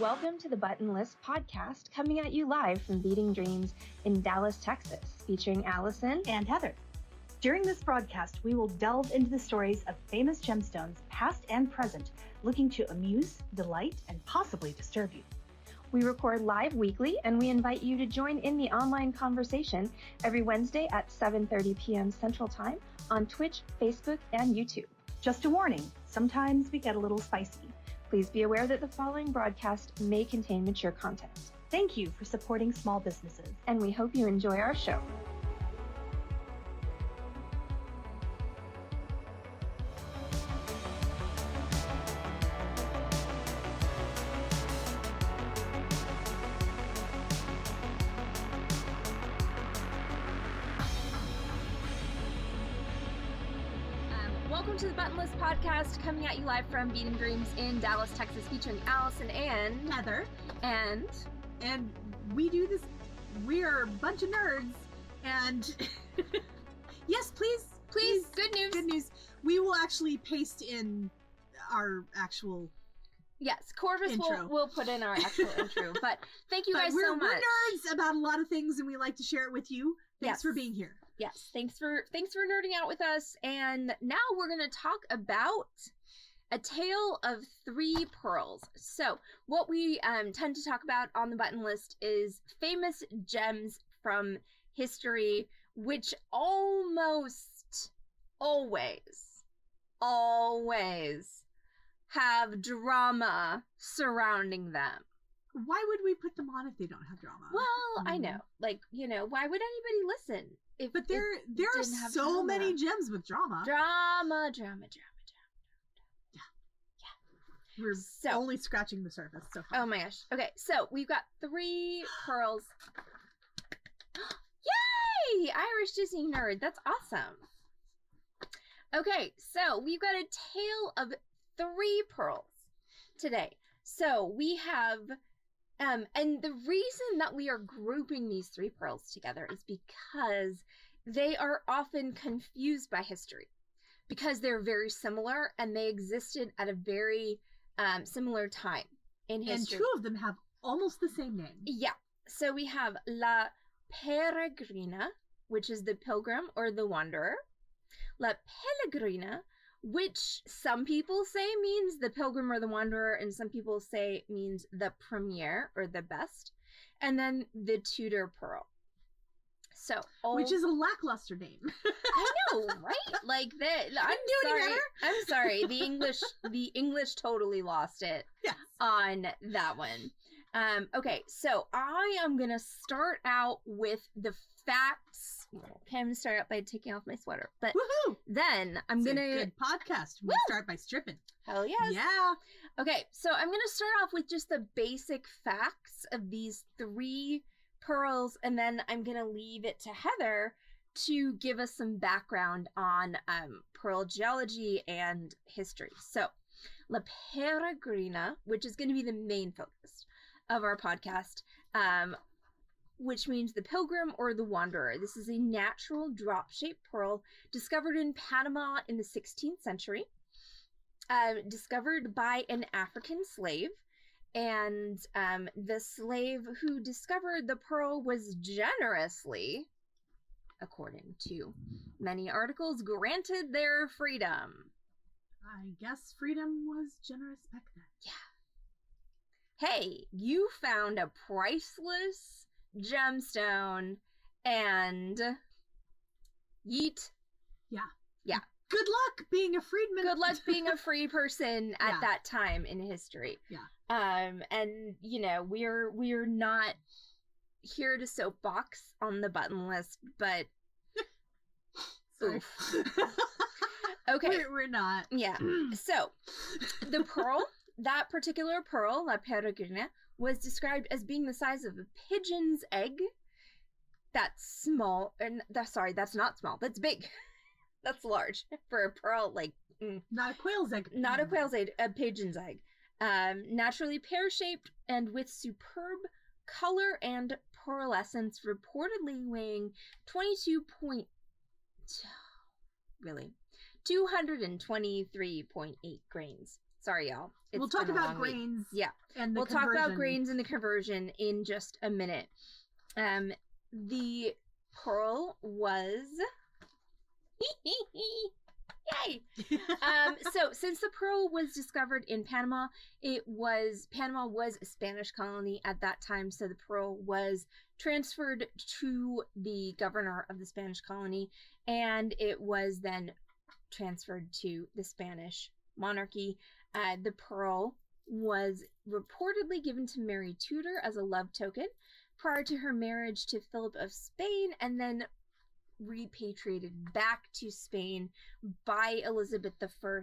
Welcome to the Button List podcast, coming at you live from Beating Dreams in Dallas, Texas, featuring Allison and Heather. During this broadcast, we will delve into the stories of famous gemstones, past and present, looking to amuse, delight, and possibly disturb you. We record live weekly, and we invite you to join in the online conversation every Wednesday at 7:30 p.m. Central Time on Twitch, Facebook, and YouTube. Just a warning, sometimes we get a little spicy. Please be aware that the following broadcast may contain mature content. Thank you for supporting small businesses. And we hope you enjoy our show. Welcome to the Button List podcast, coming at you live from Beating Dreams in Dallas, Texas, featuring Allison and Heather. And we do this, we are a bunch of nerds, and yes, please, good news. We will actually paste in our actual Corvus will put in our actual intro, but thank you guys so much. We're nerds about a lot of things, and we like to share it with you. Thanks for being here. Yes, thanks for nerding out with us. And now we're going to talk about a tale of three pearls. So what we tend to talk about on the Button List is famous gems from history, which almost always have drama surrounding them. Why would we put them on if they don't have drama? Well, I know. Why would anybody listen? But there are so many gems with drama. Drama. Yeah. We're only scratching the surface so far. Oh my gosh. Okay, so we've got three pearls. Yay! Irish Disney nerd. That's awesome. Okay, so we've got a tale of three pearls today. So we have... and the reason that we are grouping these three pearls together is because they are often confused by history, because they're very similar and they existed at a very similar time in history. And two of them have almost the same name. Yeah. So we have La Peregrina, which is the pilgrim or the wanderer. La Pelegrina, which some people say means the pilgrim or the wanderer, and some people say means the premier or the best. And then the Tudor Pearl. So, which is a lackluster name. I know, right? Like that. I'm sorry. The English totally lost it. Yes. On that one. Okay, so I am gonna start out with the facts. Okay, I'm gonna start out by taking off my sweater, but woohoo! Then I'm it's gonna a good podcast. We start by stripping. Hell yes. Yeah. Okay, so I'm gonna start off with just the basic facts of these three pearls, and then I'm gonna leave it to Heather to give us some background on pearl geology and history. So, La Peregrina, which is going to be the main focus of our podcast, which means the pilgrim or the wanderer. This is a natural drop-shaped pearl discovered in Panama in the 16th century, discovered by an African slave. And the slave who discovered the pearl was generously, according to many articles, granted their freedom. I guess freedom was generous back then. Yeah. Hey, you found a priceless gemstone and yeet. Yeah. Good luck being a freedman. Good luck being a free person at that time in history. Yeah. And we're not here to soapbox on the Button List, but oof. Okay. We're not. Yeah. So, the pearl, that particular pearl, La Peregrina, was described as being the size of a pigeon's egg. That's small. That's not small. That's big. That's large for a pearl. Not a quail's egg. Not a quail's egg. A pigeon's egg. Naturally pear-shaped and with superb color and pearlescence, reportedly weighing 223.8 grains. Sorry, y'all. We'll talk about grains. Yeah. And we'll talk about grains and the conversion in just a minute. The pearl was... Yay! So since the pearl was discovered in Panama, Panama was a Spanish colony at that time, so the pearl was transferred to the governor of the Spanish colony, and it was then transferred to the Spanish monarchy. The pearl was reportedly given to Mary Tudor as a love token prior to her marriage to Philip of Spain, and then repatriated back to Spain by Elizabeth I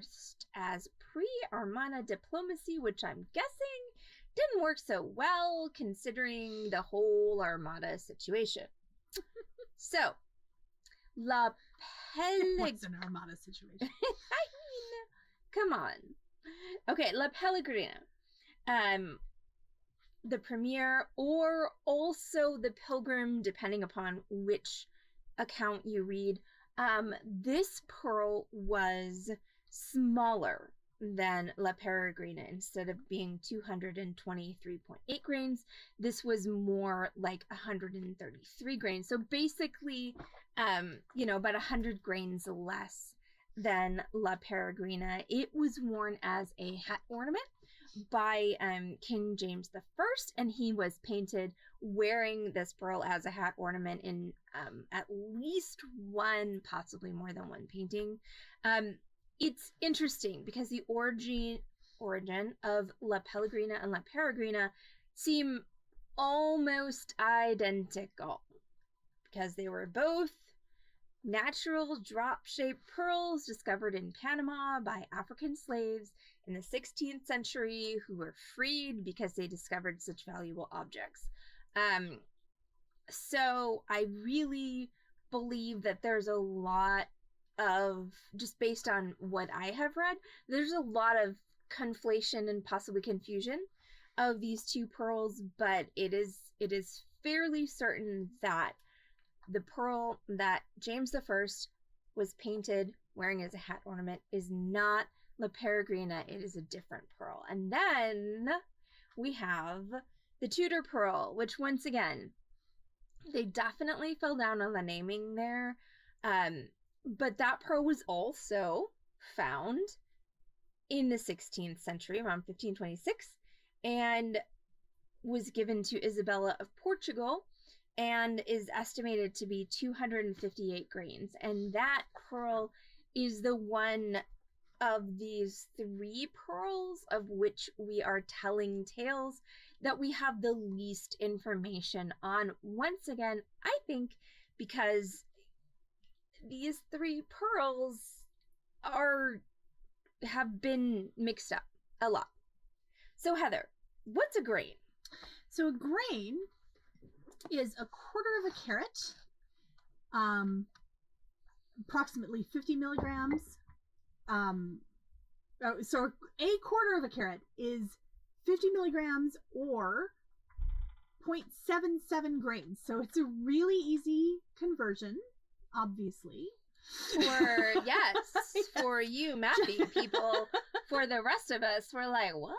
as pre-Armada diplomacy, which I'm guessing didn't work so well considering the whole Armada situation. So, La Pelegrina. What's an Armada situation? I mean, come on. Okay, La Pelegrina. The premier, or also the pilgrim, depending upon which account you read. This pearl was smaller than La Peregrina. Instead of being 223.8 grains, this was more like 133 grains. So basically, about 100 grains less than La Peregrina. It was worn as a hat ornament by King James I, and he was painted wearing this pearl as a hat ornament in at least one, possibly more than one painting. It's interesting because the origin of La Pelegrina and La Peregrina seem almost identical because they were both natural drop-shaped pearls discovered in Panama by African slaves in the 16th century who were freed because they discovered such valuable objects. So I really believe that there's a lot of, just based on what I have read, there's a lot of conflation and possibly confusion of these two pearls, but it is fairly certain that the pearl that James I was painted wearing as a hat ornament is not La Peregrina. It is a different pearl. And then we have the Tudor pearl, which once again, they definitely fell down on the naming there. But that pearl was also found in the 16th century, around 1526, and was given to Isabella of Portugal, and is estimated to be 258 grains. And that pearl is the one of these three pearls of which we are telling tales that we have the least information on. Once again, I think because these three pearls have been mixed up a lot. So Heather, what's a grain? So a grain is a quarter of a carat, approximately 50 milligrams. So a quarter of a carat is 50 milligrams or 0.77 grains. So it's a really easy conversion, obviously. For you mathy people. For the rest of us, we're like, what?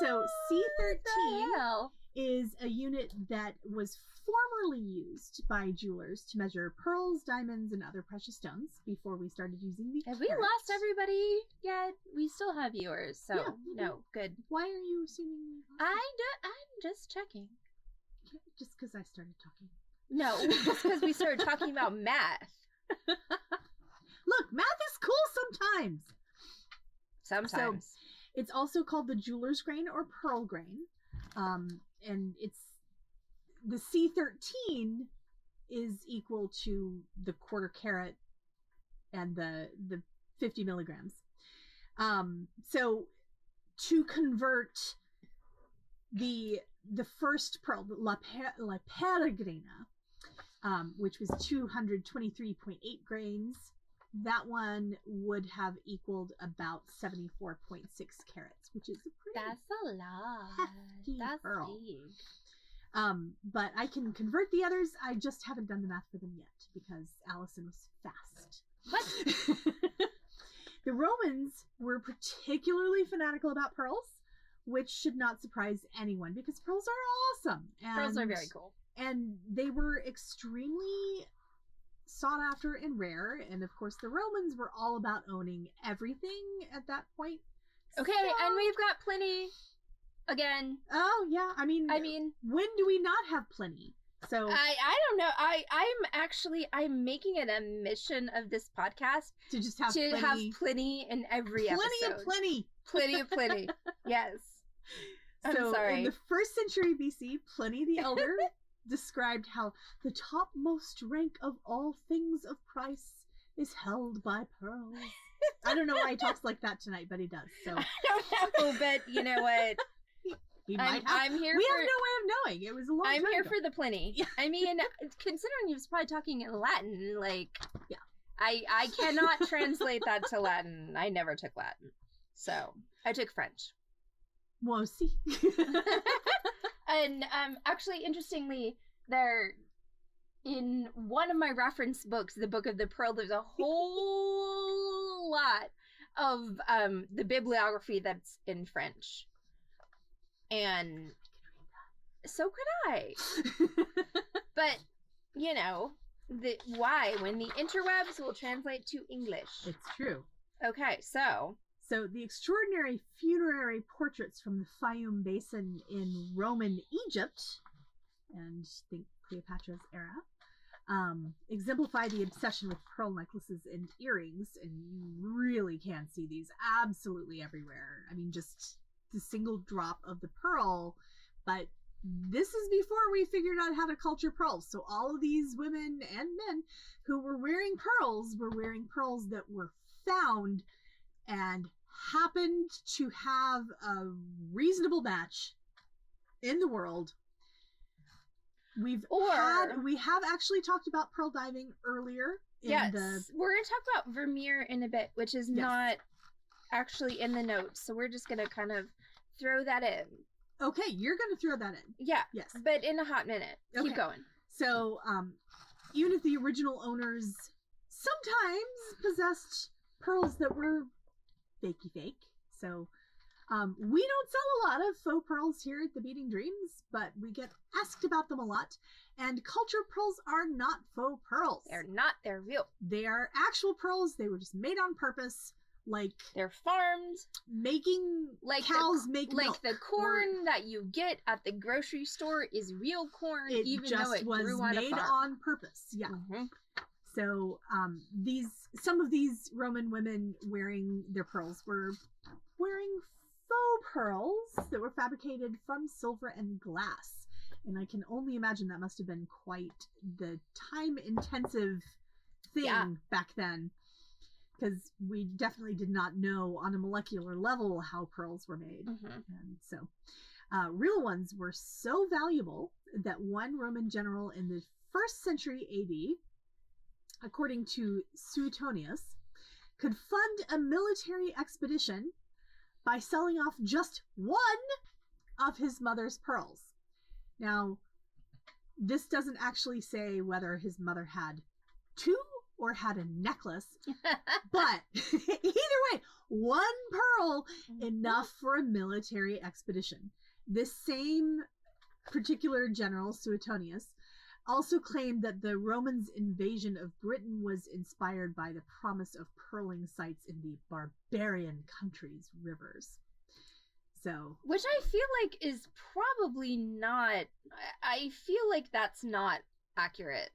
So C13 is a unit that was formerly used by jewelers to measure pearls, diamonds, and other precious stones before we started using the Have we lost everybody yet? We still have viewers, so yeah, no, good. Why are you assuming? I'm just checking. Just because I started talking. No, just because we started talking about math. Look, math is cool sometimes. Sometimes. So, it's also called the jeweler's grain or pearl grain. And it's the C13 is equal to the quarter carat and the 50 milligrams. So to convert the first pearl, La Peregrina, which was 223.8 grains, that one would have equaled about 74.6 carats, which is a pretty That's a lot. hefty That's pearl. big. But I can convert the others. I just haven't done the math for them yet because Allison was fast. What? The Romans were particularly fanatical about pearls, which should not surprise anyone because pearls are awesome. Pearls are very cool. And they were extremely sought after and rare. And of course, the Romans were all about owning everything at that point. Okay, So... and we've got plenty again. Oh, yeah. I mean, when do we not have plenty? So I don't know. I'm making it a mission of this podcast to just have plenty in every episode. Plenty of plenty. Yes. I'm sorry. In the 1st century BC, Pliny the Elder described how the topmost rank of all things of price is held by pearls. I don't know why he talks like that tonight, but he does. So I don't know, but you know what? I'm here. We have no way of knowing. It was a long time I'm here ago. for the plenty. Yeah. I mean, considering he was probably talking in Latin, like, yeah, I cannot translate that to Latin. I never took Latin, so I took French. Well, see. And actually, interestingly, there in one of my reference books, the Book of the Pearl, there's a whole lot of the bibliography that's in French. And so could I. But, you know, why? When the interwebs will translate to English. It's true. Okay, so the extraordinary funerary portraits from the Fayum Basin in Roman Egypt, and think Cleopatra's era, exemplify the obsession with pearl necklaces and earrings, and you really can see these absolutely everywhere. I mean, just the single drop of the pearl, but this is before we figured out how to culture pearls. So all of these women and men who were wearing pearls that were found and happened to have a reasonable match in the world. We have actually talked about pearl diving earlier. Yes, we're going to talk about Vermeer in a bit, which is not actually in the notes. So we're just going to kind of throw that in. Okay, you're going to throw that in. Yeah. Yes. But in a hot minute. Okay. Keep going. So, even if the original owners sometimes possessed pearls that were fakey fake. So, we don't sell a lot of faux pearls here at the Beating Dreams, but we get asked about them a lot. And cultured pearls are not faux pearls. They're not. They're real. They are actual pearls. They were just made on purpose. Like, they're farmed, making like cows make milk. Like the corn that you get at the grocery store is real corn, even though it grew on a farm. Made on purpose. Yeah. Mm-hmm. So some of these Roman women wearing their pearls were wearing faux pearls that were fabricated from silver and glass, and I can only imagine that must have been quite the time-intensive thing back then. Because we definitely did not know on a molecular level how pearls were made. Mm-hmm. And so real ones were so valuable that one Roman general in the 1st century AD, according to Suetonius, could fund a military expedition by selling off just one of his mother's pearls. Now, this doesn't actually say whether his mother had 2 or had a necklace, but either way, one pearl enough for a military expedition. This same particular general, Suetonius, also claimed that the Romans' invasion of Britain was inspired by the promise of pearling sites in the barbarian country's rivers. So, which I feel like is probably not. I feel like that's not accurate.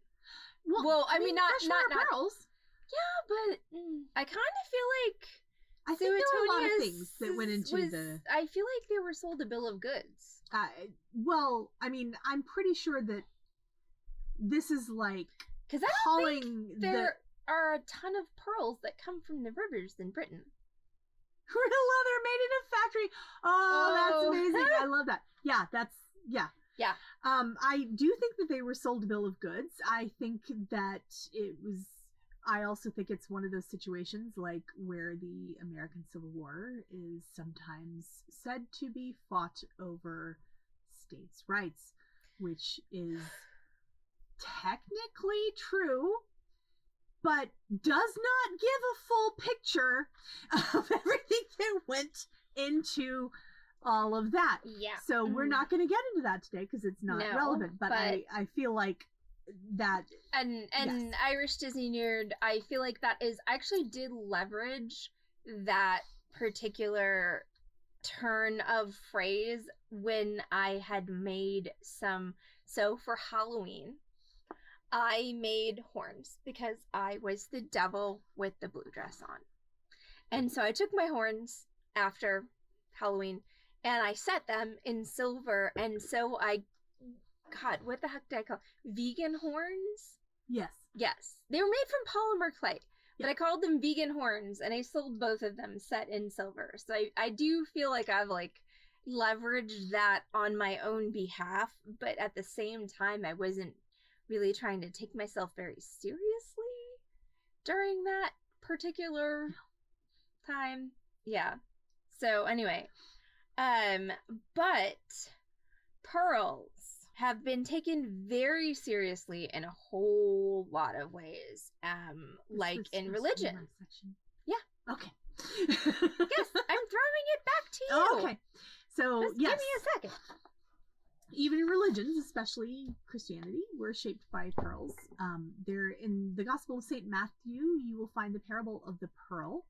Well, I mean, not pearls. Yeah, but I kind of feel like I think there were a lot of things that went into I feel like they were sold a bill of goods. Well, I mean, I'm pretty sure that this is like because I don't think there are a ton of pearls that come from the rivers in Britain. Real leather made in a factory. Oh, that's amazing! I love that. Yeah, Yeah. I do think that they were sold a bill of goods. I think that I also think it's one of those situations like where the American Civil War is sometimes said to be fought over states' rights, which is technically true, but does not give a full picture of everything that went into all of that. Yeah. So we're not going to get into that today because it's not relevant. But I feel like that. And yes. Irish Disney Nerd, I feel like that is, I actually did leverage that particular turn of phrase when I had made some. So for Halloween, I made horns because I was the devil with the blue dress on. And so I took my horns after Halloween and I set them in silver. And so God, what the heck did I call vegan horns? Yes. Yes. They were made from polymer clay, but I called them vegan horns and I sold both of them set in silver. So I do feel like I've like leveraged that on my own behalf, but at the same time, I wasn't really trying to take myself very seriously during that particular time. Yeah. So anyway, but pearls have been taken very seriously in a whole lot of ways, like in religion. Yeah. Okay. Yes, I'm throwing it back to you. Okay. So, just yes. give me a second. Even religions, especially Christianity, were shaped by pearls. There, in the Gospel of St. Matthew, you will find the parable of the pearl.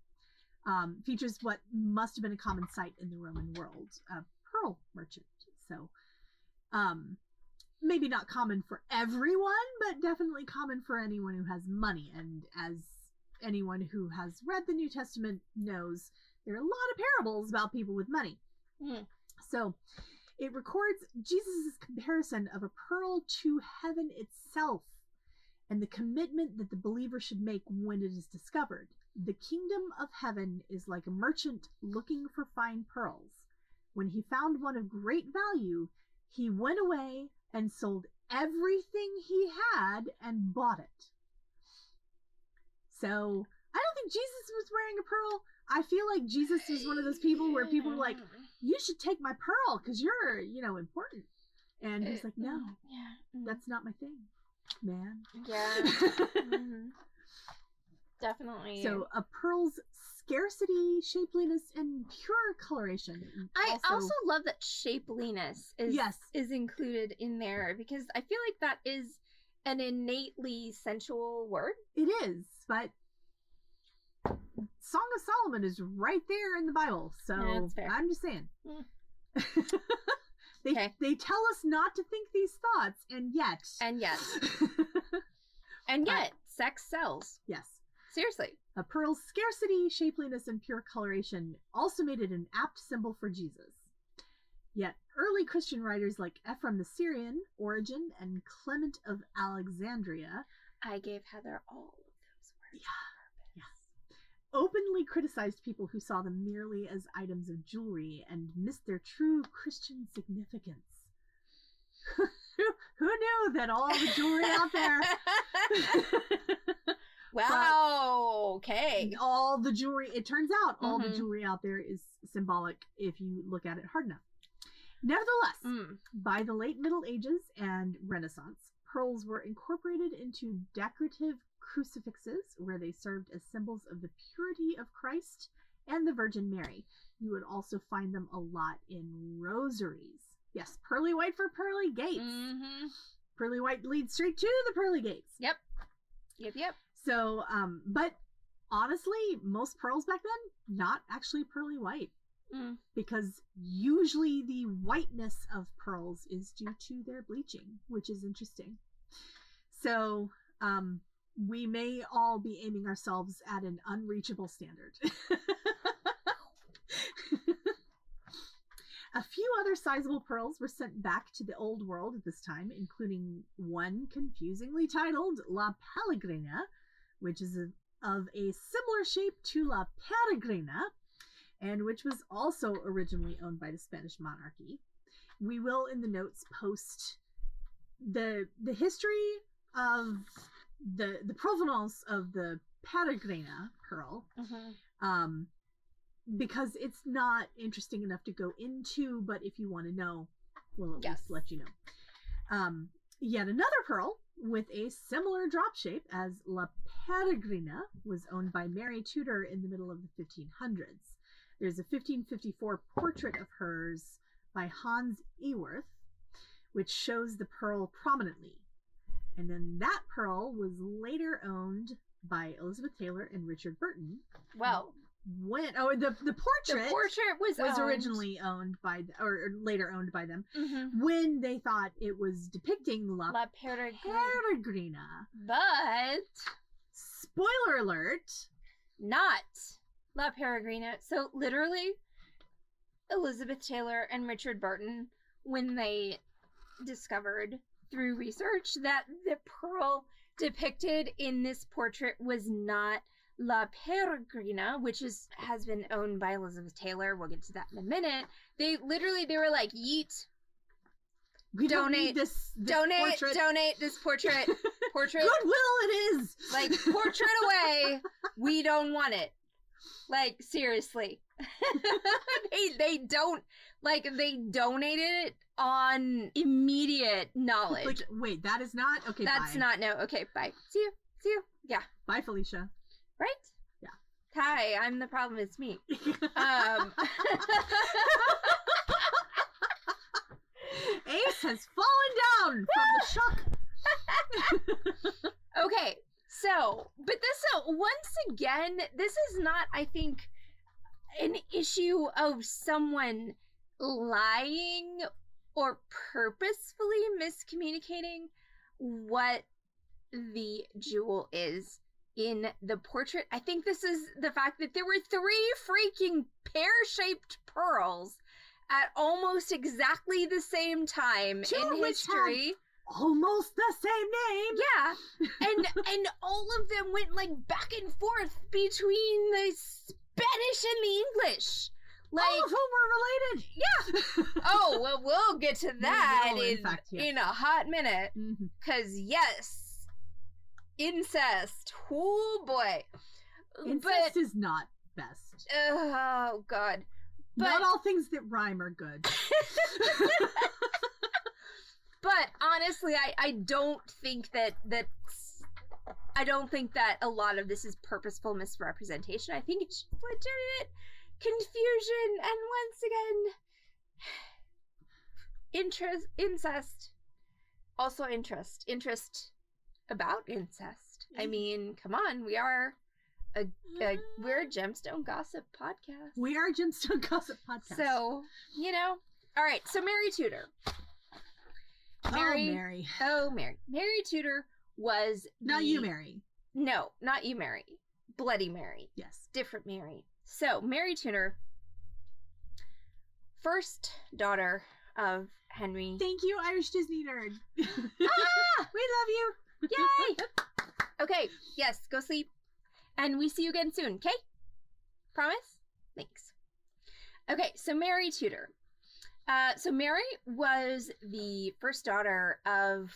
Features what must have been a common sight in the Roman world, a pearl merchant. So, maybe not common for everyone, but definitely common for anyone who has money. And as anyone who has read the New Testament knows, there are a lot of parables about people with money. So it records Jesus' comparison of a pearl to heaven itself and the commitment that the believer should make when it is discovered. The kingdom of heaven is like a merchant looking for fine pearls. When he found one of great value, he went away and sold everything he had and bought it. So I don't think Jesus was wearing a pearl. I feel like Jesus was one of those people where people were like, you should take my pearl because you're, important. And he's like, no, that's not my thing, man. Yeah. Definitely. So a pearl's scarcity, shapeliness, and pure coloration. I also love that shapeliness is included in there because I feel like that is an innately sensual word. It is, but Song of Solomon is right there in the Bible, so I'm just saying. They tell us not to think these thoughts, and yet sex sells. Yes. Seriously. A pearl's scarcity, shapeliness, and pure coloration also made it an apt symbol for Jesus. Yet early Christian writers like Ephraim the Syrian, Origen, and Clement of Alexandria, I gave Heather all of those words. Openly criticized people who saw them merely as items of jewelry and missed their true Christian significance. Who knew that all the jewelry out there? Wow. Okay. All the jewelry, it turns out, all the jewelry out there is symbolic if you look at it hard enough. Nevertheless, by the late Middle Ages and Renaissance, pearls were incorporated into decorative crucifixes where they served as symbols of the purity of Christ and the Virgin Mary. You would also find them a lot in rosaries. Yes, pearly white for pearly gates. Pearly white leads straight to the pearly gates. Yep. So, but honestly, most pearls back then, not actually pearly white. Because usually the whiteness of pearls is due to their bleaching, which is interesting. So, we may all be aiming ourselves at an unreachable standard. A few other sizable pearls were sent back to the old world at this time, including one confusingly titled La Pelegrina, which is of a similar shape to La Peregrina, and which was also originally owned by the Spanish monarchy. We will, in the notes, post the history of the provenance of the Peregrina pearl, because it's not interesting enough to go into, but if you want to know, we'll at least let you know. Yet another pearl with a similar drop shape as La Peregrina was owned by Mary Tudor in the middle of the 1500s. There's a 1554 portrait of hers by Hans Eworth, which shows the pearl prominently. And then that pearl was later owned by Elizabeth Taylor and Richard Burton. Well, the portrait was originally owned by or later owned by them when they thought it was depicting La Peregrina. But spoiler alert, not La Peregrina. So literally, Elizabeth Taylor and Richard Burton, when they discovered through research that the pearl depicted in this portrait was not La Peregrina, which has been owned by Elizabeth Taylor. We'll get to that in a minute. They were like, yeet. Donate this portrait. Donate this portrait. Goodwill it is. Like, portrait away. We don't want it. Like, seriously. they donated it on immediate knowledge. Like, wait, that is not okay. That's bye. not no. Okay, bye. See you. Yeah. Bye, Felicia. Right? Yeah. Hi, I'm the problem. It's me. Ace has fallen down from the shock. Okay, so, but once again, this is not, I think, an issue of someone lying or purposefully miscommunicating what the jewel is in the portrait. I think this is the fact that there were 3 freaking pear-shaped pearls at almost exactly the same time in history. Almost the same name. Yeah. And all of them went like back and forth between the Spanish and the English. Like, all of whom were related. Yeah. Oh, well, we'll get to that in a hot minute. Because, yes, incest. Oh, boy. Incest is not best. Oh, God. But, not all things that rhyme are good. But honestly, I don't think that I don't think that a lot of this is purposeful misrepresentation. I think it's legitimate confusion, and once again, incest. Also interest about incest. I mean, come on, we're a gemstone gossip podcast. We are a gemstone gossip podcast. So, all right. So Mary Tudor. Mary. Mary Tudor was not you, Mary. No, not you, Mary. Bloody Mary. Yes. Different Mary. So, Mary Tudor, first daughter of Henry. Thank you, Irish Disney nerd. We love you. Yay! Okay, yes, go sleep. And we see you again soon, okay? Promise? Thanks. Okay, so Mary Tudor. So Mary was the first daughter of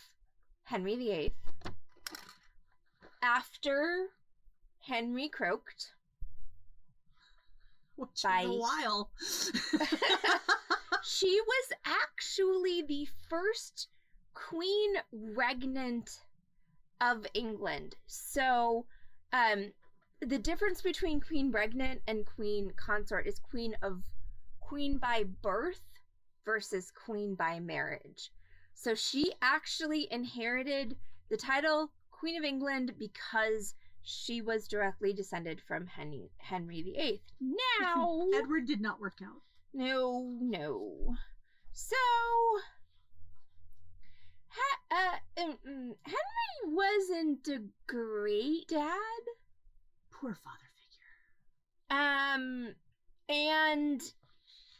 Henry VIII. After Henry croaked. Which is a while. She was actually the first queen regnant of England. So, the difference between queen regnant and queen consort is queen by birth versus queen by marriage. So she actually inherited the title Queen of England because she was directly descended from Henry VIII. Now, Edward did not work out. No. So, Henry wasn't a great dad. Poor father figure. And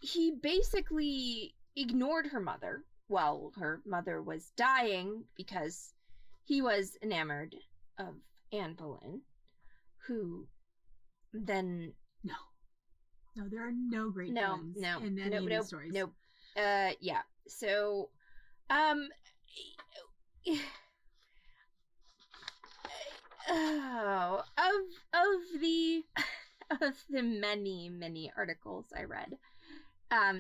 he basically ignored her mother while her mother was dying because he was enamored of Anne Boleyn, who then... No, there are no great twins in any of these stories. No. Yeah. So, of the many articles I read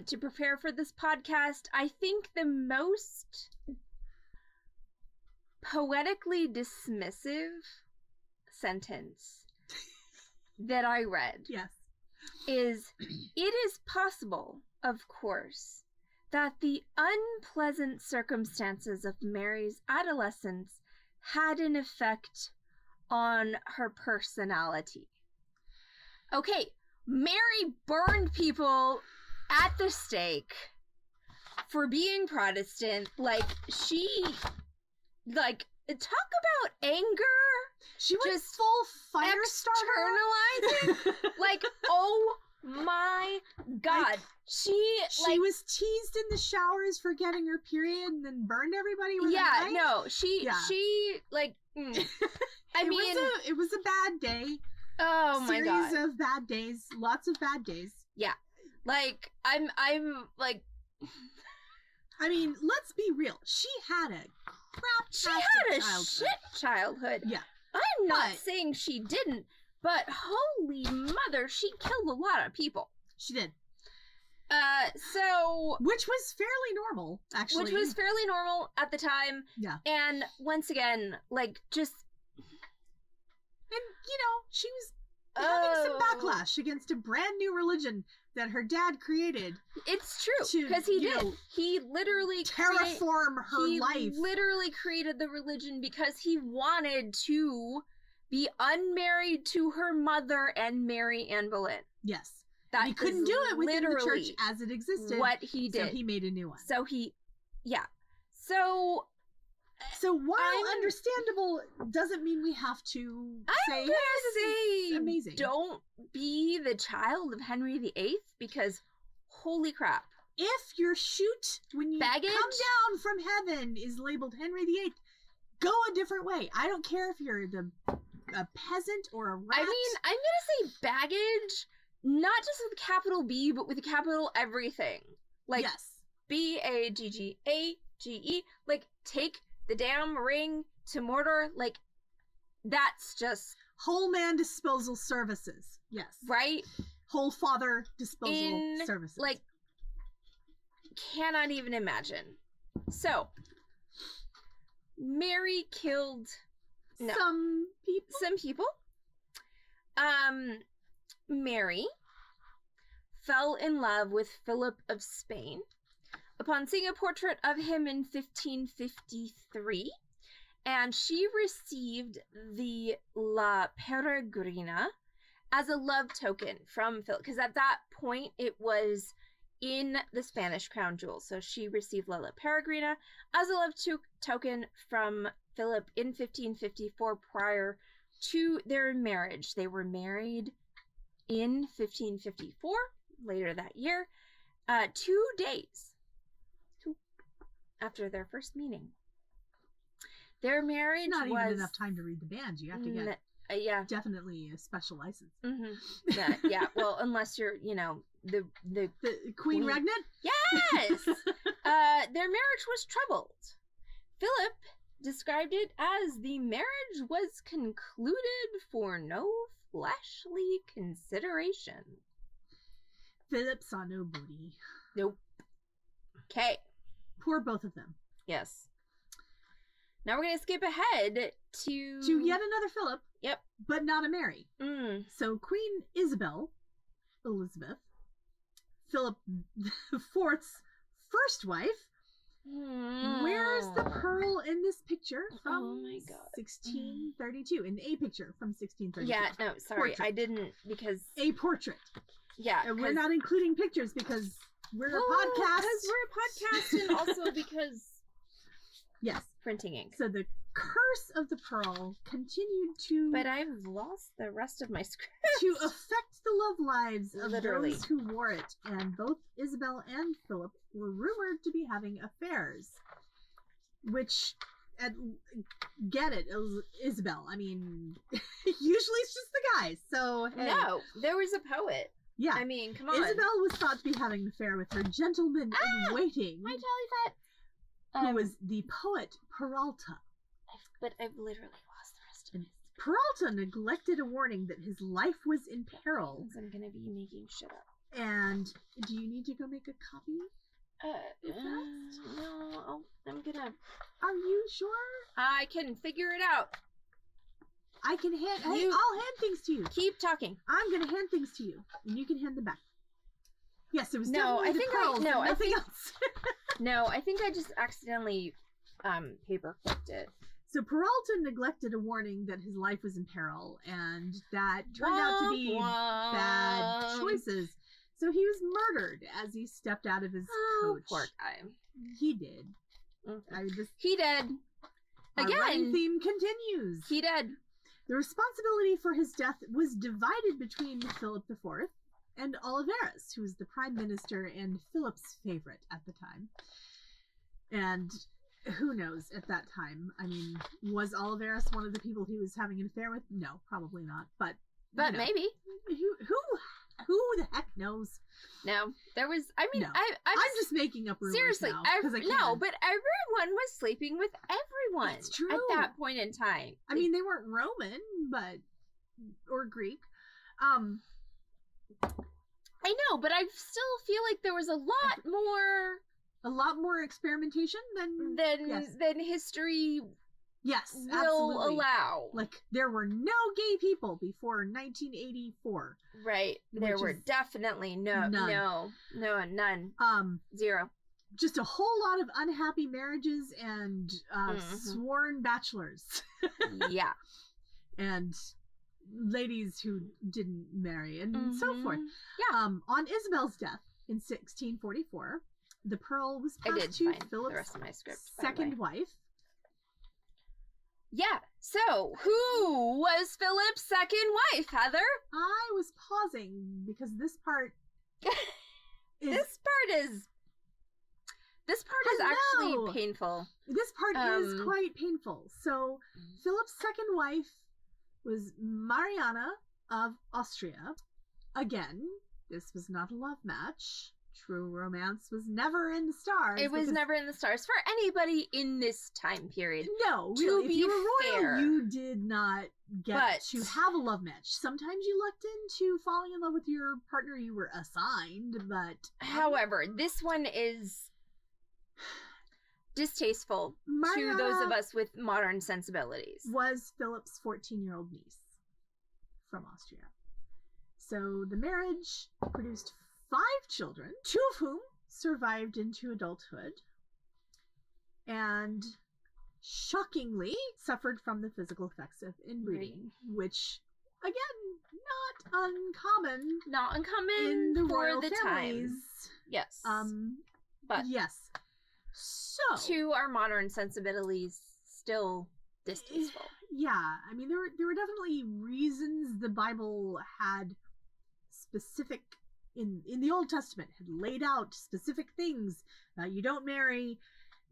to prepare for this podcast, I think the most poetically dismissive sentence that I read Yes. is, it is possible, of course, that the unpleasant circumstances of Mary's adolescence had an effect on her personality. Okay, Mary burned people at the stake for being Protestant. Like, she, like, talk about anger. She was Just full fire starter. Externalizing. Like, oh my God. She was teased in the showers for getting her period and then burned everybody with a knife. No, she like, I mean, it was a bad day. Oh my God. Series of bad days. Lots of bad days. Yeah. Like, I'm like, I mean, let's be real. She had a she had a shit childhood. Yeah. I'm not saying she didn't, but holy mother, she killed a lot of people. She did. So... Which was fairly normal, actually. Which was fairly normal at the time. Yeah. And once again, like, just... And, you know, she was having some backlash against a brand new religion that her dad created. It's true, because he did. He literally terraform her life. He literally created the religion because he wanted to be unmarried to her mother and marry Anne Boleyn. Yes. That he couldn't do it within the church as it existed. What he did. So he made a new one. So So while understandable doesn't mean we have to say, amazing. Don't be the child of Henry VIII, because holy crap. If your chute, when you come down from heaven, is labeled Henry VIII, go a different way. I don't care if you're a peasant or a rat. I mean, I'm going to say baggage, not just with a capital B, but with a capital everything. Like, yes. Baggage. Like, take the damn ring to Mordor. Like, that's just... Whole man disposal services. Yes. Right? Whole father disposal services. Like, cannot even imagine. So, Mary killed... Some people. Mary fell in love with Philip of Spain upon seeing a portrait of him in 1553, and she received the La Peregrina as a love token from Philip, because at that point it was in the Spanish crown jewels. So she received La Peregrina as a love token from Philip in 1554 prior to their marriage. They were married in 1554, later that year, 2 days after their first meeting. Their marriage was... Not was... even enough time to read the band. You have to get definitely a special license. Mm-hmm. Yeah, well, unless you're, the Queen Regnant? Yes! Their marriage was troubled. Philip described it as the marriage was concluded for no fleshly consideration. Philip saw no booty. Nope. Okay. Poor both of them. Yes. Now we're going to skip ahead to yet another Philip. Yep. But not a Mary. Mm. So Queen Elizabeth, Philip IV's first wife. Where's the pearl in this picture from 1632? In a picture from 1632. Yeah, no, sorry. Portrait. I didn't, because... A portrait. Yeah. And we're not including pictures because we're a podcast. Because we're a podcast, and also because... Yes. Printing ink. So the curse of the pearl continued to... But I've lost the rest of my script. To affect the love lives of Literally. those who wore it. And both Isabel and Philip were rumored to be having affairs. Which, get it, Isabel. I mean, usually it's just the guys. So, hey. No, there was a poet. Yeah. I mean, come on. Isabel was thought to be having an affair with her gentleman in waiting. My jolly fat. Who was the poet Peralta. But I've literally lost the rest of it. Peralta neglected a warning that his life was in peril. I'm going to be making shit up. And do you need to go make a copy? No, I'm gonna... Are you sure? I can figure it out. I can hand... I'll You- hand things to you. Keep talking. I'm gonna hand things to you, and you can hand them back. Yes, it was No, definitely I the think pearls and I nothing think- else. No, I think I just accidentally paper clipped it. So Peralta neglected a warning that his life was in peril, and that turned out to be bad choices. So he was murdered as he stepped out of his Oh, coach. poor guy. He did. Okay. This He did. our running Again. theme continues. He did. The responsibility for his death was divided between Philip IV and Oliverus, who was the prime minister and Philip's favorite at the time. And who knows at that time? I mean, was Oliverus one of the people he was having an affair with? No, probably not. But you know, Maybe. Who the heck knows? No, there was. I mean, No. I'm just making up rumors seriously. now, 'cause I can. No, but everyone was sleeping with everyone It's true. at that point in time. I mean, they weren't Roman, but or Greek. I know, but I still feel like there was a lot more A lot more experimentation than than history yes, will absolutely. allow. Like there were no gay people before 1984. Right. There Which were is definitely none. none. Zero. Just a whole lot of unhappy marriages and sworn bachelors Yeah. and ladies who didn't marry and so forth. Yeah. On Isabel's death in 1644, the pearl was I did passed to find the Philip's rest of my script. by the way. second wife. Yeah. So, who was Philip's second wife, Heather? I was pausing because this part is This part is Hello. actually painful. this part is um, quite painful. So Philip's second wife was Mariana of Austria. Again, this was not a love match. True romance was never in the stars. It was because- never in the stars for anybody in this time period. No, To really. If be you were royal, fair. you did not get But- to have a love match. Sometimes you lucked into falling in love with your partner you were assigned, but However, this one is distasteful to those of Mariana us with modern sensibilities. was Philip's 14-year-old niece from Austria. So the marriage produced 5 children, 2 of whom survived into adulthood, and shockingly suffered from the physical effects of inbreeding, which, again, not uncommon Not uncommon in the for royal the families. time. Yes. But Yes. So to our modern sensibilities, still distasteful. yeah, I mean there were definitely reasons the Bible had specific in the Old Testament had laid out specific things. You don't marry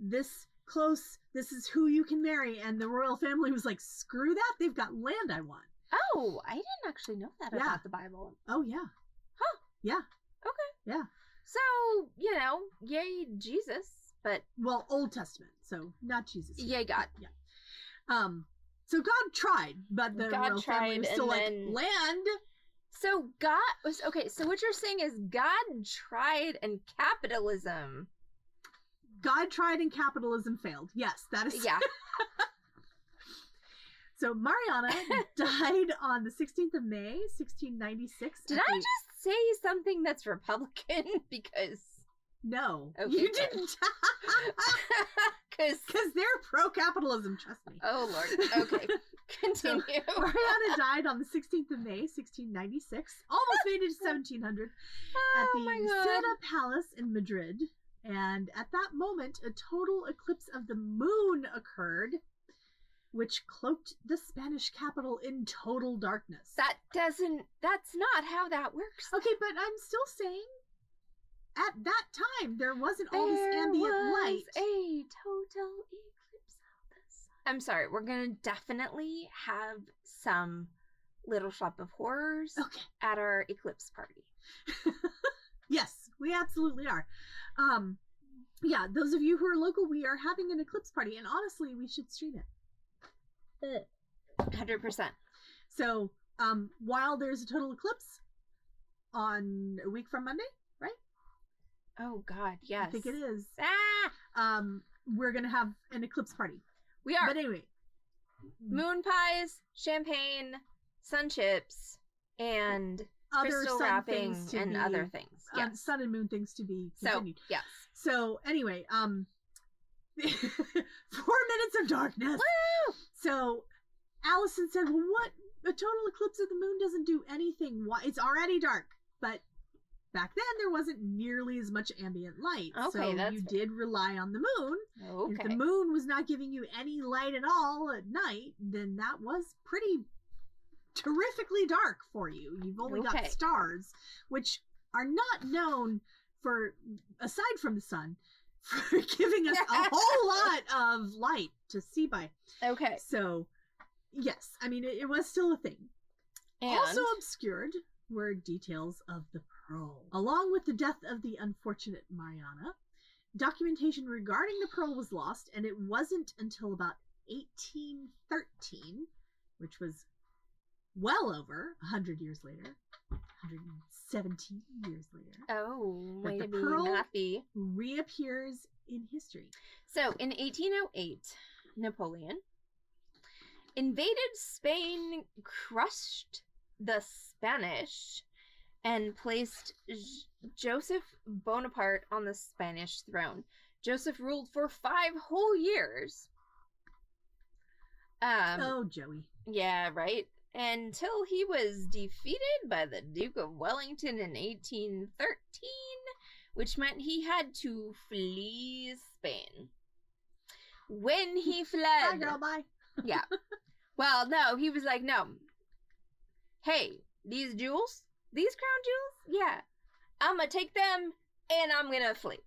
this close. This is who you can marry, and the royal family was like, screw that. They've got land I want. Oh, I didn't actually know that Yeah. about the Bible. Oh yeah. Huh. Yeah. Okay. Yeah. So, yay Jesus, but Well, Old Testament, so not Jesus. yay God. Yeah. So God tried, but the God royal family tried, was still and like, then- land. So God was okay. So what you're saying is God tried and capitalism. God tried and capitalism failed. Yes, that is. Yeah. So Mariana died on the 16th of May, 1696. Did I just say something that's Republican? Because No. Okay, You good. didn't. because Because they're pro-capitalism, trust me. oh Lord. Okay. Continue. Mariana died on the 16th of May, 1696. Almost made it to 1700 at Oh my the God. Santa Palace in Madrid. And at that moment, a total eclipse of the moon occurred, which cloaked the Spanish capital in total darkness. That's not how that works. Okay, but I'm still saying, at that time, there wasn't all this There ambient was light. a total eclipse of the sun. I'm sorry, we're gonna definitely have some Little Shop of Horrors Okay. at our eclipse party. Yes, we absolutely are. Yeah, those of you who are local, we are having an eclipse party, and honestly, we should stream it. 100%. So, while there's a total eclipse on a week from Monday, right? Oh God, yes. I think it is. Ah! We're gonna have an eclipse party. We are. But anyway. Moon pies, champagne, sun chips, and Other crystal sun wrapping things to and be, other things. Yes. Sun and moon things to be continued. So, yes. So, anyway, 4 minutes of darkness. Woo! So, Allison said, well, what? A total eclipse of the moon doesn't do anything. Why? It's already dark. But back then, there wasn't nearly as much ambient light. Okay, so, you did rely on the moon. Okay. If the moon was not giving you any light at all at night, then that was pretty terrifically dark for you. You've only got stars, which are not known for, aside from the sun, for giving us a whole lot of light to see by. Okay. So, yes, I mean, it was still a thing. And also obscured were details of the pearl. Along with the death of the unfortunate Mariana, documentation regarding the pearl was lost, and it wasn't until about 1813, which was well over 100 years later, 117 years later. Oh, way the to be pearl mathy. Reappears in history. So, in 1808, Napoleon invaded Spain, crushed the Spanish, and placed Joseph Bonaparte on the Spanish throne. Joseph ruled for 5 whole years. Oh, Joey. Yeah, right. Until he was defeated by the Duke of Wellington in 1813, which meant he had to flee Spain. When he fled... Bye, girl, bye. Yeah. Well, no, he was like, no. Hey, these jewels? These crown jewels? Yeah. I'm gonna take them, and I'm gonna flee.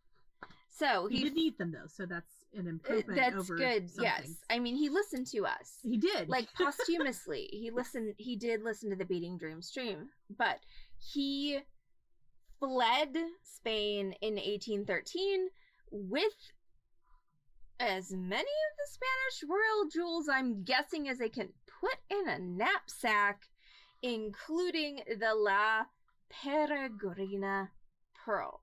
So he didn't eat them, though, so that's an improvement. That's good. Yes, things. I mean, he listened to us. He did, like posthumously. He did listen to the Beating Dream stream, but he fled Spain in 1813 with as many of the Spanish royal jewels, I'm guessing, as they can put in a knapsack, including the La Peregrina pearl.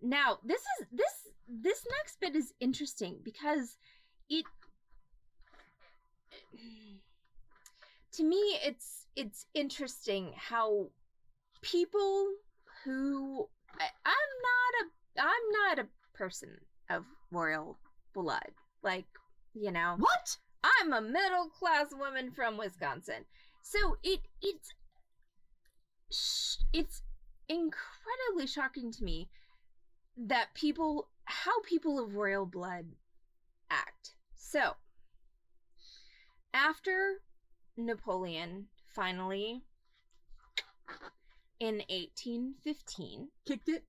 Now this next bit is interesting because to me it's interesting how people who I'm not a person of royal blood, like, you know, what? I'm a middle class woman from Wisconsin, so it's incredibly shocking to me that how people of royal blood act. So, after Napoleon finally, in 1815, kicked it,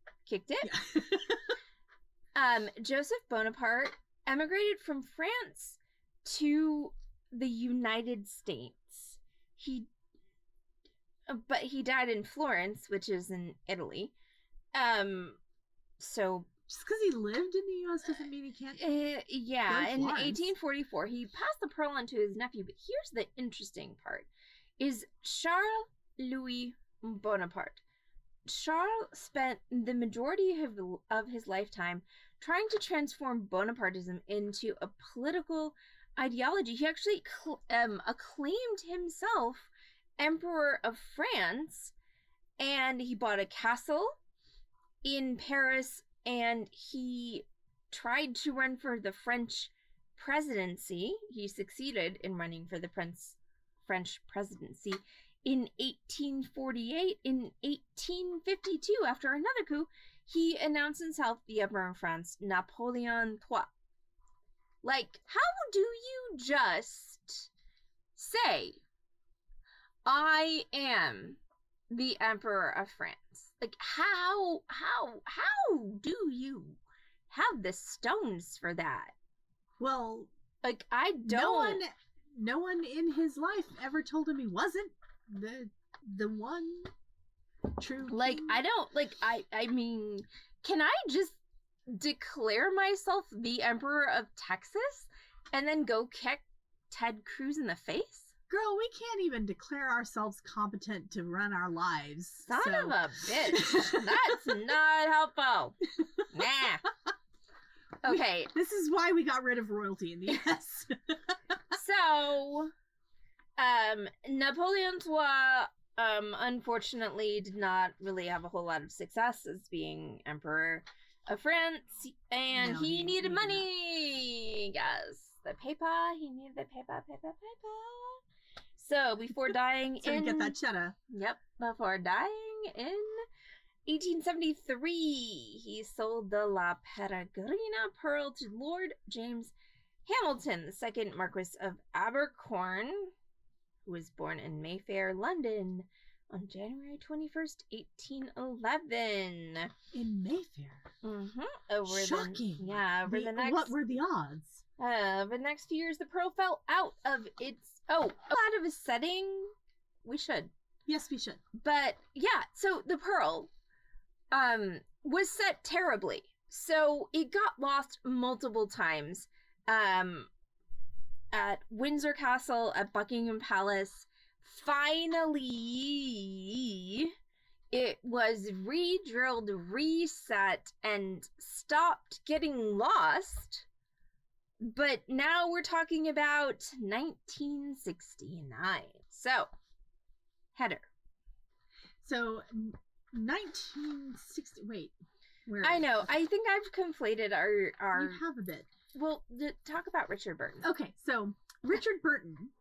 yeah. Joseph Bonaparte emigrated from France to the United States. But he died in Florence, which is in Italy. So just because he lived in the U.S. doesn't mean he can't. Yeah, in 1844, he passed the pearl on to his nephew. But here's the interesting part: is Charles Louis Bonaparte. Charles spent the majority of his lifetime trying to transform Bonapartism into a political ideology. He actually acclaimed himself Emperor of France, and he bought a castle in Paris, and he tried to run for the French presidency. He succeeded in running for the French presidency in 1848. In 1852, after another coup, he announced himself the Emperor of France, Napoleon III. Like, how do you just say, I am the Emperor of France? Like, how do you have the stones for that? Well, like, I don't. No one in his life ever told him he wasn't the one true. Like, I don't, like, I mean, can I just declare myself the Emperor of Texas and then go kick Ted Cruz in the face? Girl, we can't even declare ourselves competent to run our lives. Son of a bitch. That's not helpful. Nah. Okay. This is why we got rid of royalty in the US. So, Napoleon III, unfortunately, did not really have a whole lot of success as being Emperor of France, and No, he needed did money. Yes, the paper. He needed the paper. So before dying So we get that cheddar. Yep, before dying in 1873, he sold the La Peregrina pearl to Lord James Hamilton, the second Marquis of Abercorn, who was born in Mayfair, London, on January 21st, 1811. In Mayfair. Over Shocking. the next. What were the odds? Over the next few years, the pearl fell out of its out of its setting. We should. Yes, we should. But yeah, so the pearl was set terribly. So it got lost multiple times. At Windsor Castle, at Buckingham Palace. Finally, it was re-drilled, reset, and stopped getting lost. But now we're talking about 1969. So, header. So, 1960. Wait. Where? I know. I think I've conflated our. You have a bit. Well, talk about Richard Burton. Okay, so Richard Burton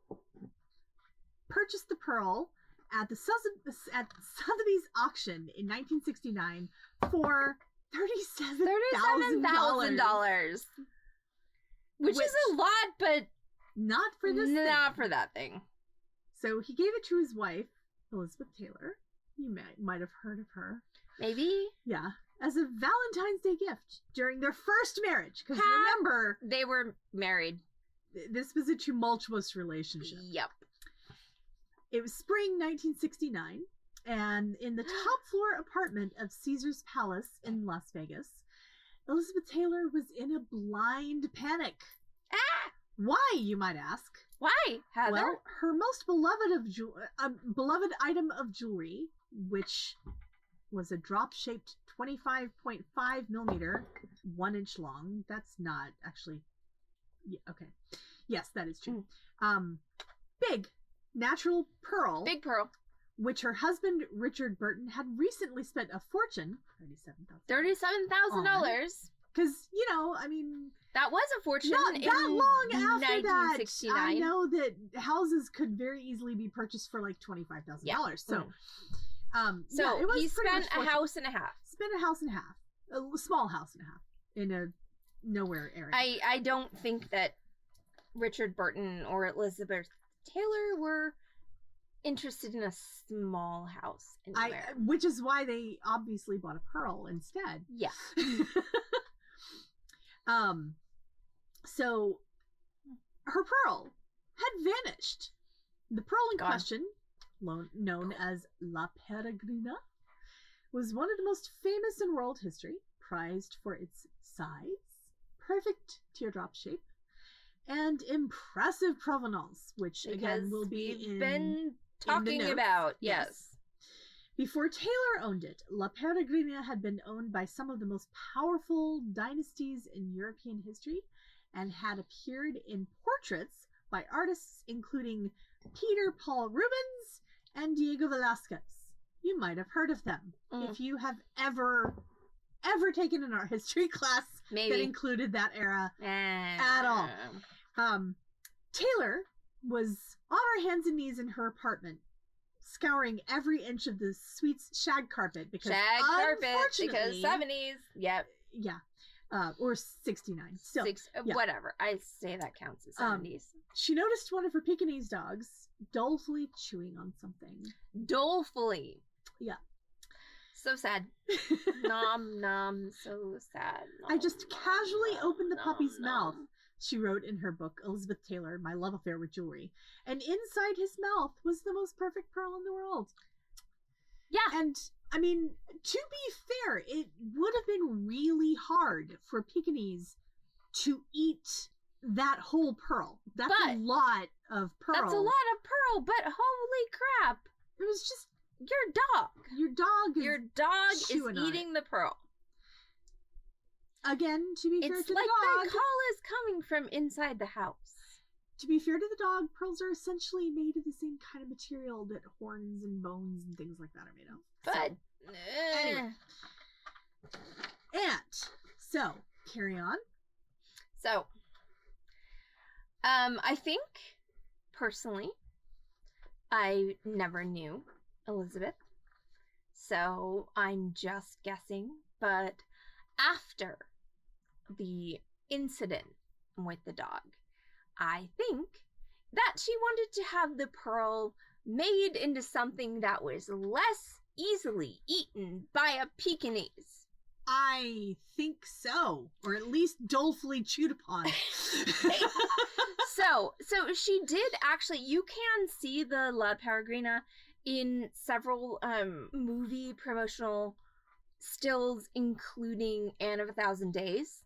purchased the pearl at the Sotheby's auction in 1969 for $37,000. Which is a lot, but not for this thing. Not for that thing. So he gave it to his wife, Elizabeth Taylor. You might have heard of her. Maybe? Yeah. As a Valentine's Day gift during their first marriage. Because remember... They were married. This was a tumultuous relationship. Yep. It was spring 1969, and in the top floor apartment of Caesar's Palace in Las Vegas, Elizabeth Taylor was in a blind panic. Why, you might ask? Why, Heather? Well, her most beloved item of jewelry, which was a drop-shaped 25.5 millimeter, 1 inch long. That's not actually... Yeah, okay. Yes, that is true. Big natural pearl. Big pearl. Which her husband, Richard Burton, had recently spent a fortune, $37,000. Because, you know, I mean... That was a fortune. Not that long after 1969. that, I know that houses could very easily be purchased for like $25,000. Yeah. So it was he spent a house and a half. Spent a house and a half. A small house and a half. In a nowhere area. I don't think that Richard Burton or Elizabeth Taylor were interested in a small house anywhere. Which is why they obviously bought a pearl instead. Yeah. So her pearl had vanished. The pearl in question, known as La Peregrina, was one of the most famous in world history, prized for its size, perfect teardrop shape, and impressive provenance, which again will be been talking about. Yes. Before Taylor owned it, La Peregrina had been owned by some of the most powerful dynasties in European history and had appeared in portraits by artists including Peter Paul Rubens and Diego Velázquez. You might have heard of them if you have ever taken an art history class that included that era at all. Taylor was on her hands and knees in her apartment, scouring every inch of the suite's shag carpet because 70s. Yep. Yeah. Or 69. Still. Whatever. I say that counts as 70s. She noticed one of her Pekingese dogs dolefully chewing on something. Dolefully. Yeah. So sad. Nom, nom, so sad. Nom, I just casually opened the puppy's mouth, she wrote in her book, Elizabeth Taylor, My Love Affair with Jewelry. And inside his mouth was the most perfect pearl in the world. Yeah. And, I mean, to be fair, it would have been really hard for Pekingese to eat that whole pearl. That's a lot of pearl. That's a lot of pearl, but holy crap. It was just your dog. Your dog is eating the pearl. Again, to be fair to the dog. It's like the call is coming from inside the house. To be fair to the dog, pearls are essentially made of the same kind of material that horns and bones and things like that are made of. But anyway. So, carry on. So, I think, personally, I never knew Elizabeth, so I'm just guessing, but after the incident with the dog, I think that she wanted to have the pearl made into something that was less easily eaten by a Pekingese. I think so, or at least dolefully chewed upon. So she did actually, you can see the La Peregrina in several movie promotional stills, including Anne of a Thousand Days,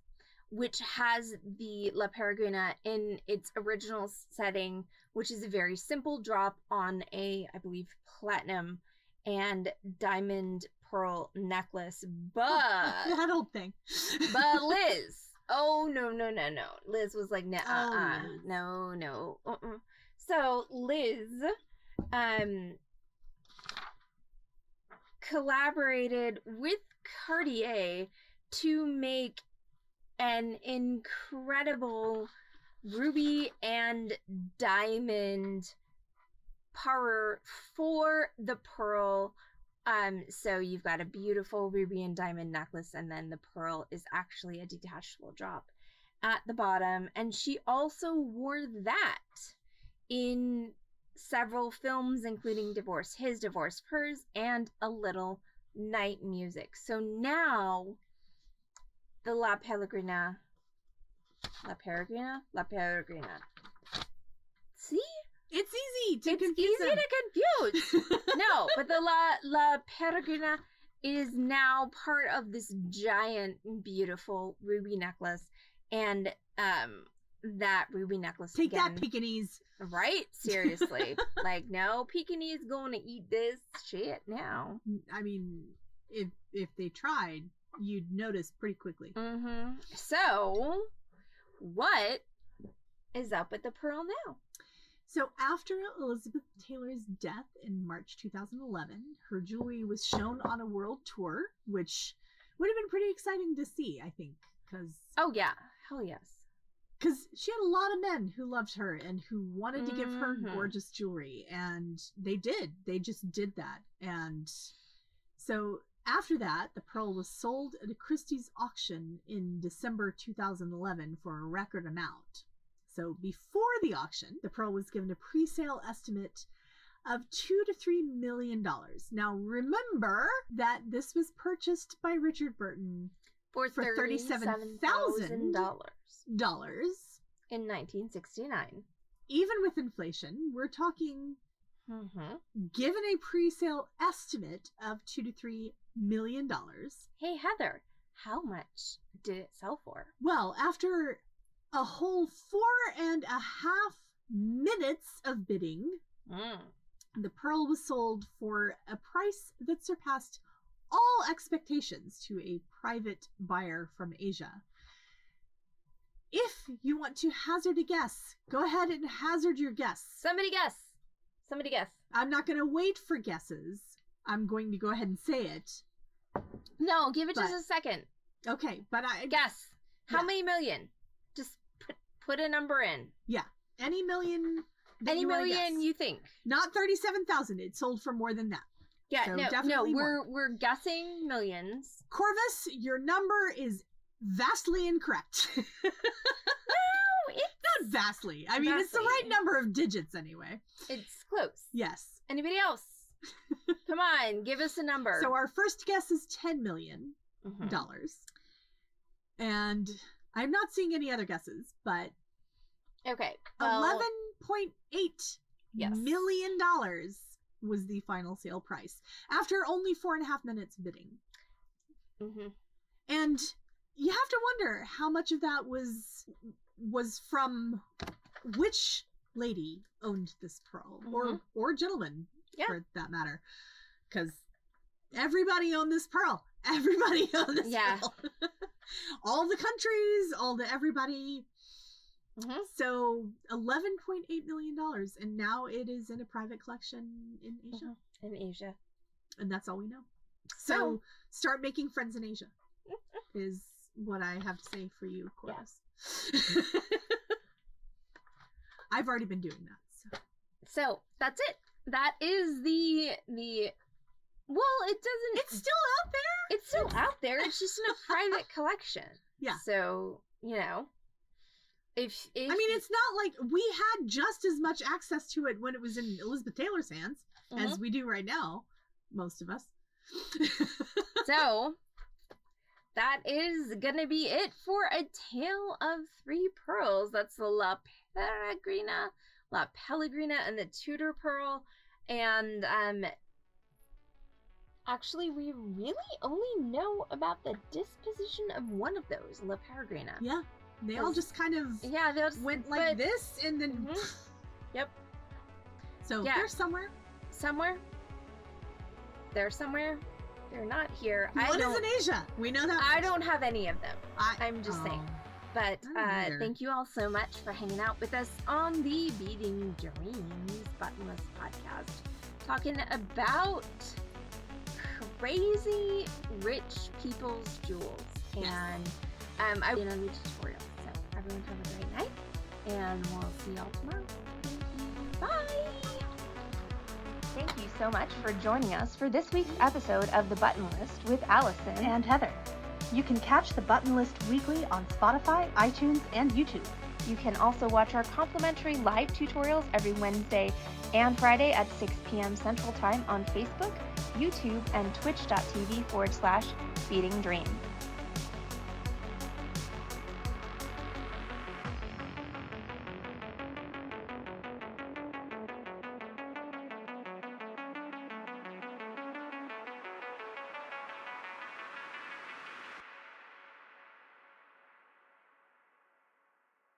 which has the La Peregrina in its original setting, which is a very simple drop on a, I believe, platinum and diamond pearl necklace, but that old thing. But Liz, oh no, Liz was like, no. So Liz collaborated with Cartier to make an incredible ruby and diamond parure for the pearl. So you've got a beautiful ruby and diamond necklace, and then the pearl is actually a detachable drop at the bottom. And she also wore that in several films, including His Divorce, Hers, and A Little Night Music. So now the La Peregrina. See? It's easy to confuse. It's easy to confuse. No, but the La Peregrina is now part of this giant, beautiful ruby necklace, and that ruby necklace. Take again, that, Pekingese. Right? Seriously, like no Pekingese going to eat this shit now. I mean, if they tried, you'd notice pretty quickly. Mm-hmm. So, what is up with the pearl now? So after Elizabeth Taylor's death in March 2011, her jewelry was shown on a world tour, which would have been pretty exciting to see, I think, because... Oh, yeah. Hell yes. Because she had a lot of men who loved her and who wanted to give her gorgeous jewelry, and they did. They just did that. And so after that, the pearl was sold at a Christie's auction in December 2011 for a record amount. So before the auction, the pearl was given a pre-sale estimate of $2 to $3 million. Now remember that this was purchased by Richard Burton for $37,000 in 1969. Even with inflation, we're talking, given a pre-sale estimate of $2 to $3 million. Hey Heather, how much did it sell for? Well, after a whole 4.5 minutes of bidding, the pearl was sold for a price that surpassed all expectations to a private buyer from Asia. If you want to hazard a guess, go ahead and hazard your guess. Somebody guess. I'm not going to wait for guesses. I'm going to go ahead and say it. No, give it just a second. Okay, but I... Guess. How many million? Just put a number in. Yeah. Any million... Any million you think. Not 37,000. It sold for more than that. Yeah, so we're guessing millions. Corvus, your number is vastly incorrect. Not vastly. I mean, it's the right number of digits anyway. It's close. Yes. Anybody else? Come on, give us a number. So our first guess is $10 million. And I'm not seeing any other guesses, but... Okay. $11.8 million was the final sale price after only 4.5 minutes bidding. And you have to wonder how much of that was was from which lady owned this pearl, or gentleman, for that matter, because everybody owned this pearl. Everybody owned this pearl. All the countries, everybody. So $11.8 million, and now it is in a private collection in Asia. In Asia, and that's all we know. So start making friends in Asia is what I have to say for you, Corvus. Yeah. I've already been doing that. So that's it. That is the. Well, it doesn't. It's still out there. It's still out there. It's just in a private collection. Yeah. So if I mean, it's not like we had just as much access to it when it was in Elizabeth Taylor's hands as we do right now. Most of us. So that is gonna be it for A Tale of Three Pearls. That's the La Peregrina, La Pelegrina, and the Tudor Pearl. And actually, we really only know about the disposition of one of those, La Peregrina. Yeah, they all just kind of they just went like this, and then yep. So they're somewhere. They're somewhere. They're not here. One is in Asia. We know that. I don't have any of them. I'm just saying. But thank you all so much for hanging out with us on the Beating Dreams Buttonless podcast, talking about crazy rich people's jewels. And I've been on the tutorial. So everyone have a great night, and we'll see y'all tomorrow. Thank you. Bye. Thank you so much for joining us for this week's episode of The Button List with Allison and Heather. You can catch The Button List weekly on Spotify, iTunes, and YouTube. You can also watch our complimentary live tutorials every Wednesday and Friday at 6 p.m. Central Time on Facebook, YouTube, and twitch.tv/Beating Dreams.